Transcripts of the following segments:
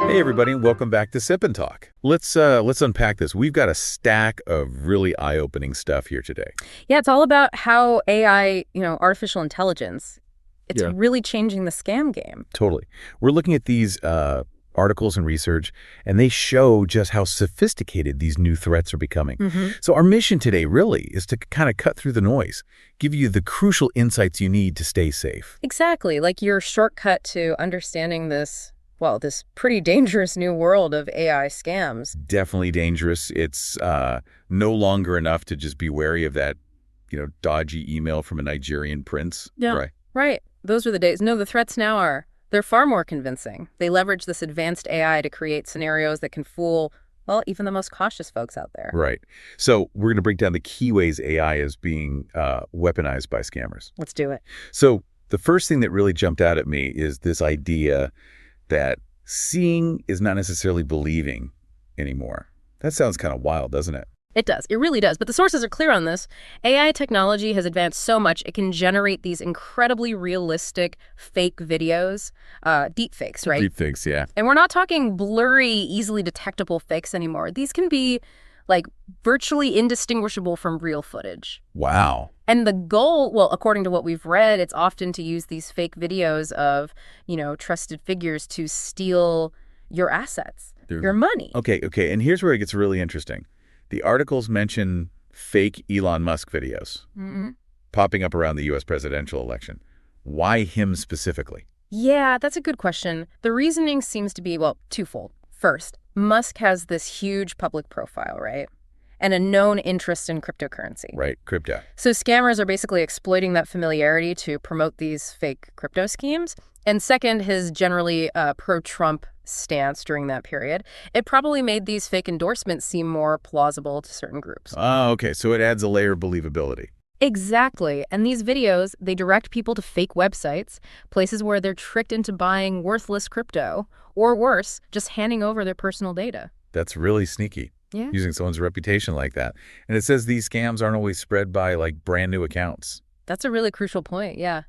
Hey everybody, and welcome back to Sip and Talk. Let's unpack this. We've got a stack of really eye-opening stuff here today. Yeah, it's all about how AI, artificial intelligence, it's really changing the scam game. Totally. We're looking at these articles and research, and they show just how sophisticated these new threats are becoming. So our mission today really is to kind of cut through the noise, give you the crucial insights you need to stay safe. Exactly, like your shortcut to understanding this pretty dangerous new world of AI scams. Definitely dangerous. It's no longer enough to just be wary of that, dodgy email from a Nigerian prince. Yeah, right. Those are the days. No, the threats now they're far more convincing. They leverage this advanced AI to create scenarios that can fool, even the most cautious folks out there. Right. So we're going to break down the key ways AI is being weaponized by scammers. Let's do it. So the first thing that really jumped out at me is this idea that seeing is not necessarily believing anymore. That sounds kind of wild, doesn't it? It does. It really does. But the sources are clear on this. AI technology has advanced so much, it can generate these incredibly realistic fake videos, deep fakes, right? Deep fakes, yeah. And we're not talking blurry, easily detectable fakes anymore. These can be virtually indistinguishable from real footage. Wow. And the goal, according to what we've read, it's often to use these fake videos of, trusted figures to steal your assets, your money. Okay. And here's where it gets really interesting. The articles mention fake Elon Musk videos popping up around the U.S. presidential election. Why him specifically? Yeah, that's a good question. The reasoning seems to be, twofold. First, Musk has this huge public profile, right? And a known interest in cryptocurrency. Right, crypto. So scammers are basically exploiting that familiarity to promote these fake crypto schemes. And second, his generally pro-Trump stance during that period. It probably made these fake endorsements seem more plausible to certain groups. Oh, okay. So it adds a layer of believability. Exactly. And these videos, they direct people to fake websites, places where they're tricked into buying worthless crypto, or worse, just handing over their personal data. That's really sneaky. Yeah. Using someone's reputation like that. And it says these scams aren't always spread by brand new accounts. That's a really crucial point, yeah.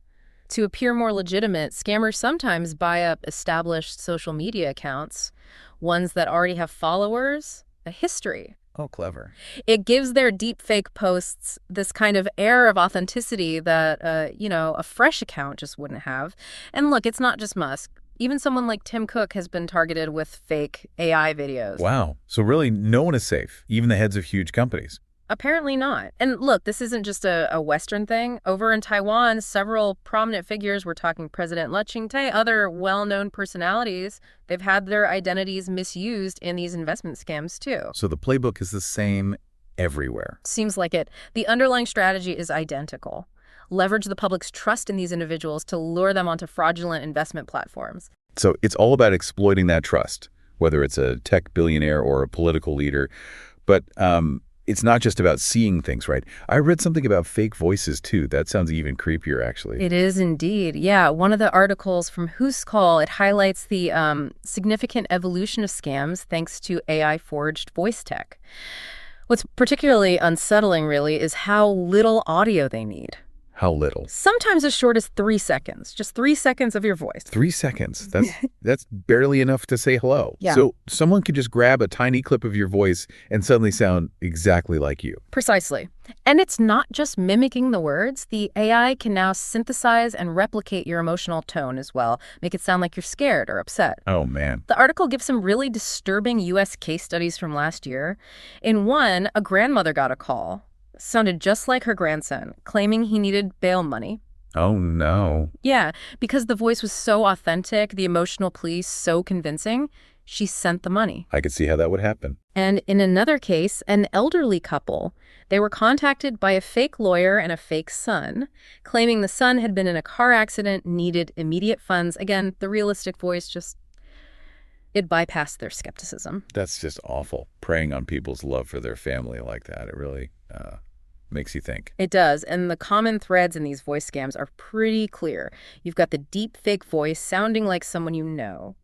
To appear more legitimate, scammers sometimes buy up established social media accounts, ones that already have followers, a history. Oh, clever. It gives their deepfake posts this kind of air of authenticity that, a fresh account just wouldn't have. And look, it's not just Musk. Even someone like Tim Cook has been targeted with fake AI videos. Wow. So really, no one is safe, even the heads of huge companies. Apparently not. And look, this isn't just a Western thing. Over in Taiwan, several prominent figures, we're talking President Le Ching-te, other well-known personalities, they've had their identities misused in these investment scams too. So the playbook is the same everywhere. Seems like it. The underlying strategy is identical. Leverage the public's trust in these individuals to lure them onto fraudulent investment platforms. So it's all about exploiting that trust, whether it's a tech billionaire or a political leader. But it's not just about seeing things, right? I read something about fake voices, too. That sounds even creepier, actually. It is indeed. Yeah, one of the articles from Who's Call, it highlights the significant evolution of scams thanks to AI-forged voice tech. What's particularly unsettling, really, is how little audio they need. How little? Sometimes as short as 3 seconds. Just 3 seconds of your voice. 3 seconds? That's barely enough to say hello. Yeah. So someone could just grab a tiny clip of your voice and suddenly sound exactly like you. Precisely. And it's not just mimicking the words. The AI can now synthesize and replicate your emotional tone as well. Make it sound like you're scared or upset. Oh, man. The article gives some really disturbing U.S. case studies from last year. In one, a grandmother got a call. Sounded just like her grandson, claiming he needed bail money. Oh, no. Yeah, because the voice was so authentic, the emotional plea so convincing, she sent the money. I could see how that would happen. And in another case, an elderly couple, they were contacted by a fake lawyer and a fake son, claiming the son had been in a car accident, needed immediate funds. Again, the realistic voice it bypassed their skepticism. That's just awful. Preying on people's love for their family like that. It really makes you think. It does. And the common threads in these voice scams are pretty clear. You've got the deep fake voice sounding like someone you know.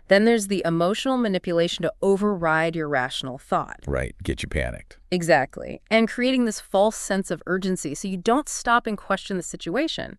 Then there's the emotional manipulation to override your rational thought. Right. Get you panicked. Exactly. And creating this false sense of urgency so you don't stop and question the situation.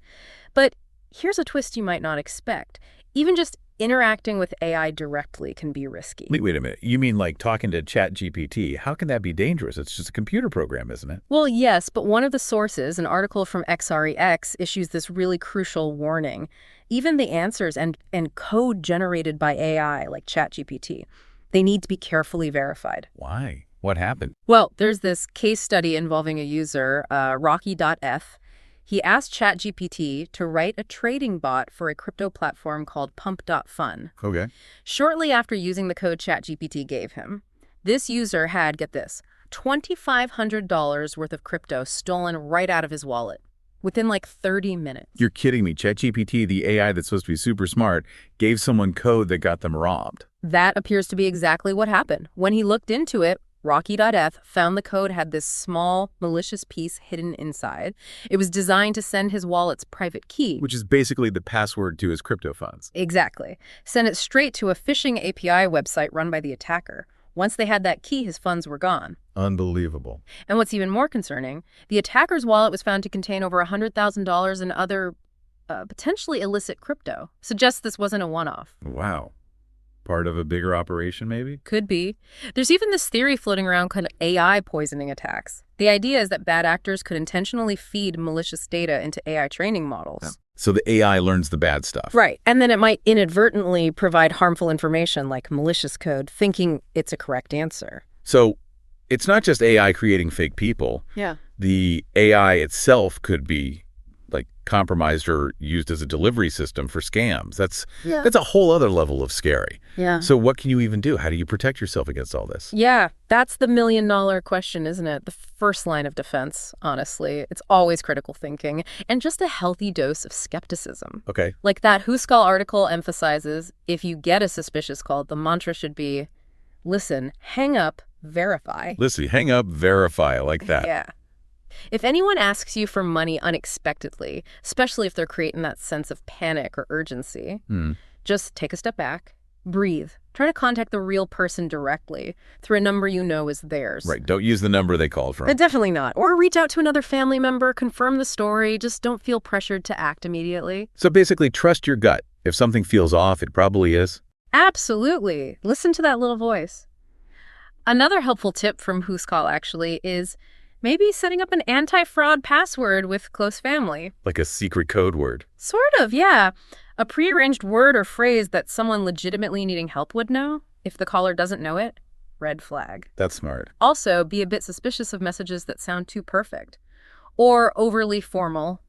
But here's a twist you might not expect. Even just interacting with AI directly can be risky. Wait a minute. You mean like talking to ChatGPT? How can that be dangerous? It's just a computer program, isn't it? Well, yes, but one of the sources, an article from XREX, issues this really crucial warning. Even the answers and code generated by AI, like ChatGPT, they need to be carefully verified. Why? What happened? Well, there's this case study involving a user, Rocky.F. He asked ChatGPT to write a trading bot for a crypto platform called Pump.Fun. Okay. Shortly after using the code ChatGPT gave him, this user had, get this, $2,500 worth of crypto stolen right out of his wallet within like 30 minutes. You're kidding me. ChatGPT, the AI that's supposed to be super smart, gave someone code that got them robbed. That appears to be exactly what happened. When he looked into it, Rocky.F found the code had this small, malicious piece hidden inside. It was designed to send his wallet's private key. Which is basically the password to his crypto funds. Exactly. Send it straight to a phishing API website run by the attacker. Once they had that key, his funds were gone. Unbelievable. And what's even more concerning, the attacker's wallet was found to contain over $100,000 in other, potentially illicit crypto. Suggests this wasn't a one-off. Wow. Part of a bigger operation, maybe? Could be. There's even this theory floating around called AI poisoning attacks. The idea is that bad actors could intentionally feed malicious data into AI training models. Yeah. So the AI learns the bad stuff. Right. And then it might inadvertently provide harmful information like malicious code, thinking it's a correct answer. So it's not just AI creating fake people. Yeah. The AI itself could be like compromised or used as a delivery system for scams. That's a whole other level of scary. Yeah. So what can you even do? How do you protect yourself against all this? Yeah, that's the million-dollar question, isn't it? The first line of defense, honestly. It's always critical thinking and just a healthy dose of skepticism. Okay. Like that WhoSkull article emphasizes, if you get a suspicious call, the mantra should be, listen, hang up, verify. Listen, hang up, verify, like that. Yeah. If anyone asks you for money unexpectedly, especially if they're creating that sense of panic or urgency, just take a step back, breathe. Try to contact the real person directly through a number you know is theirs. Right. Don't use the number they called from. Definitely not. Or reach out to another family member, confirm the story. Just don't feel pressured to act immediately. So basically, trust your gut. If something feels off, it probably is. Absolutely. Listen to that little voice. Another helpful tip from WhoSkull, actually, is maybe setting up an anti-fraud password with close family. Like a secret code word. Sort of, yeah. A prearranged word or phrase that someone legitimately needing help would know. If the caller doesn't know it, red flag. That's smart. Also, be a bit suspicious of messages that sound too perfect or overly formal.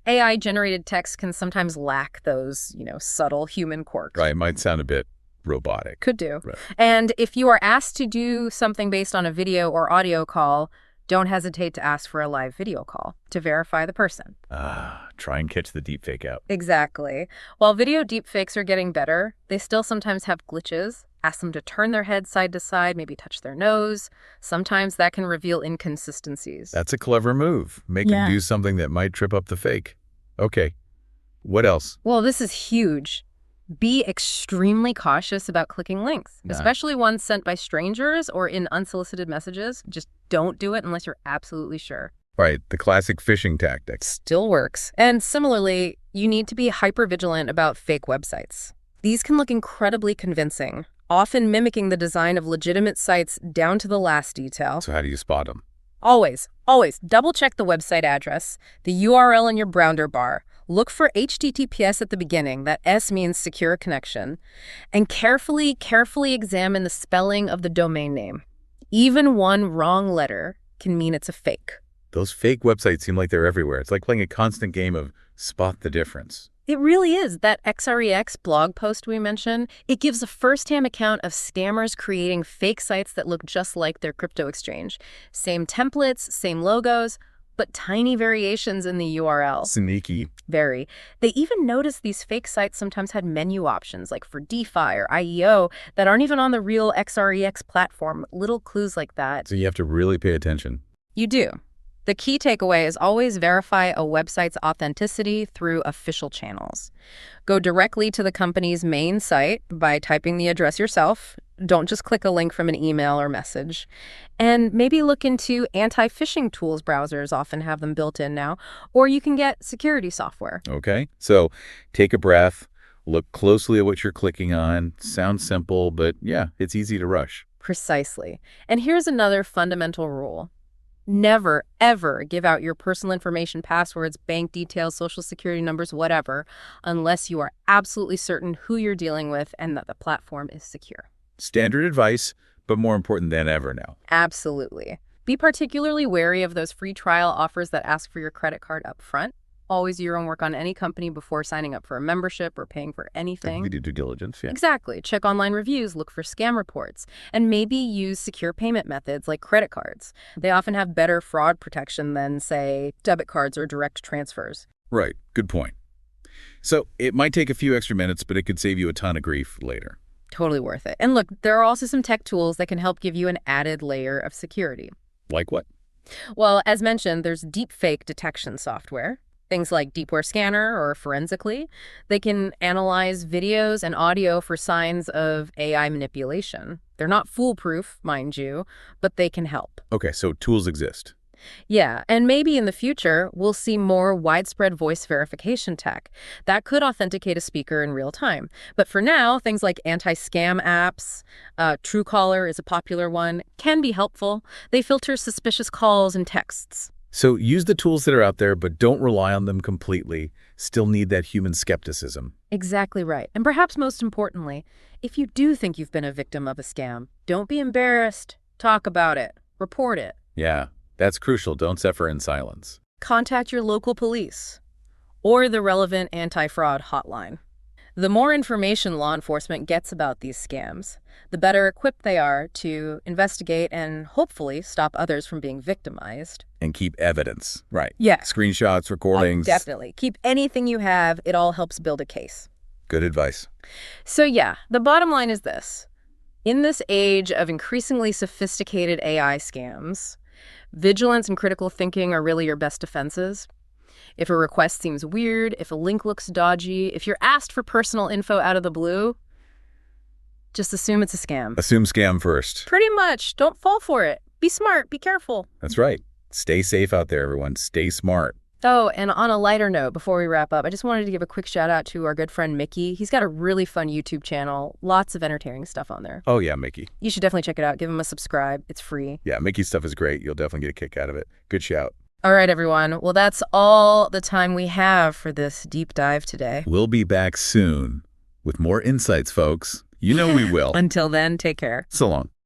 AI-generated text can sometimes lack those, subtle human quirks. Right, it might sound a bit robotic. Could do. Right. And if you are asked to do something based on a video or audio call, don't hesitate to ask for a live video call to verify the person. Try and catch the deepfake out. Exactly. While video deepfakes are getting better, they still sometimes have glitches. Ask them to turn their head side to side, maybe touch their nose. Sometimes that can reveal inconsistencies. That's a clever move. Make them do something that might trip up the fake. Okay. What else? Well, this is huge. Be extremely cautious about clicking links, especially ones sent by strangers or in unsolicited messages. Just don't do it unless you're absolutely sure. Right, the classic phishing tactic. Still works. And similarly, you need to be hypervigilant about fake websites. These can look incredibly convincing, often mimicking the design of legitimate sites down to the last detail. So how do you spot them? Always double-check the website address, the URL in your browser bar. Look for HTTPS at the beginning. That S means secure connection. And carefully examine the spelling of the domain name. Even one wrong letter can mean it's a fake. Those fake websites seem like they're everywhere. It's like playing a constant game of spot the difference. It really is. That XREX blog post we mentioned, it gives a first-hand account of scammers creating fake sites that look just like their crypto exchange. Same templates, same logos, but tiny variations in the URL. Sneaky. Very. They even noticed these fake sites sometimes had menu options, like for DeFi or IEO, that aren't even on the real XREX platform. Little clues like that. So you have to really pay attention. You do. The key takeaway is always verify a website's authenticity through official channels. Go directly to the company's main site by typing the address yourself. Don't just click a link from an email or message. And maybe look into anti-phishing tools. Browsers often have them built in now. Or you can get security software. Okay, so take a breath, Look closely at what you're clicking on. Sounds simple, but yeah, it's easy to rush. Precisely. And here's another fundamental rule. Never, ever give out your personal information, passwords, bank details, social security numbers, whatever, unless you are absolutely certain who you're dealing with and that the platform is secure. Standard advice, but more important than ever now. Absolutely. Be particularly wary of those free trial offers that ask for your credit card up front. Always do your own work on any company before signing up for a membership or paying for anything. We do due diligence, yeah. Exactly. Check online reviews, look for scam reports, and maybe use secure payment methods like credit cards. They often have better fraud protection than, say, debit cards or direct transfers. Right. Good point. So it might take a few extra minutes, but it could save you a ton of grief later. Totally worth it. And look, there are also some tech tools that can help give you an added layer of security. Like what? Well, as mentioned, there's deepfake detection software. Things like Deepware Scanner or Forensically. They can analyze videos and audio for signs of AI manipulation. They're not foolproof, mind you, but they can help. Okay, so tools exist. Yeah, and maybe in the future, we'll see more widespread voice verification tech. That could authenticate a speaker in real time. But for now, things like anti-scam apps, Truecaller is a popular one, can be helpful. They filter suspicious calls and texts. So use the tools that are out there, but don't rely on them completely. Still need that human skepticism. Exactly right. And perhaps most importantly, if you do think you've been a victim of a scam, don't be embarrassed. Talk about it. Report it. Yeah, that's crucial. Don't suffer in silence. Contact your local police or the relevant anti-fraud hotline. The more information law enforcement gets about these scams, the better equipped they are to investigate and hopefully stop others from being victimized. And keep evidence. Right. Yeah. Screenshots, recordings. Definitely. Keep anything you have. It all helps build a case. Good advice. So yeah, the bottom line is this. In this age of increasingly sophisticated AI scams, vigilance and critical thinking are really your best defenses. If a request seems weird, if a link looks dodgy, if you're asked for personal info out of the blue, just assume it's a scam. Assume scam first. Pretty much. Don't fall for it. Be smart. Be careful. That's right. Stay safe out there, everyone. Stay smart. Oh, and on a lighter note, before we wrap up, I just wanted to give a quick shout out to our good friend Mickey. He's got a really fun YouTube channel. Lots of entertaining stuff on there. Oh, yeah, Mickey. You should definitely check it out. Give him a subscribe. It's free. Yeah, Mickey's stuff is great. You'll definitely get a kick out of it. Good shout. All right, everyone. Well, that's all the time we have for this deep dive today. We'll be back soon with more insights, folks. You know we will. Until then, take care. So long.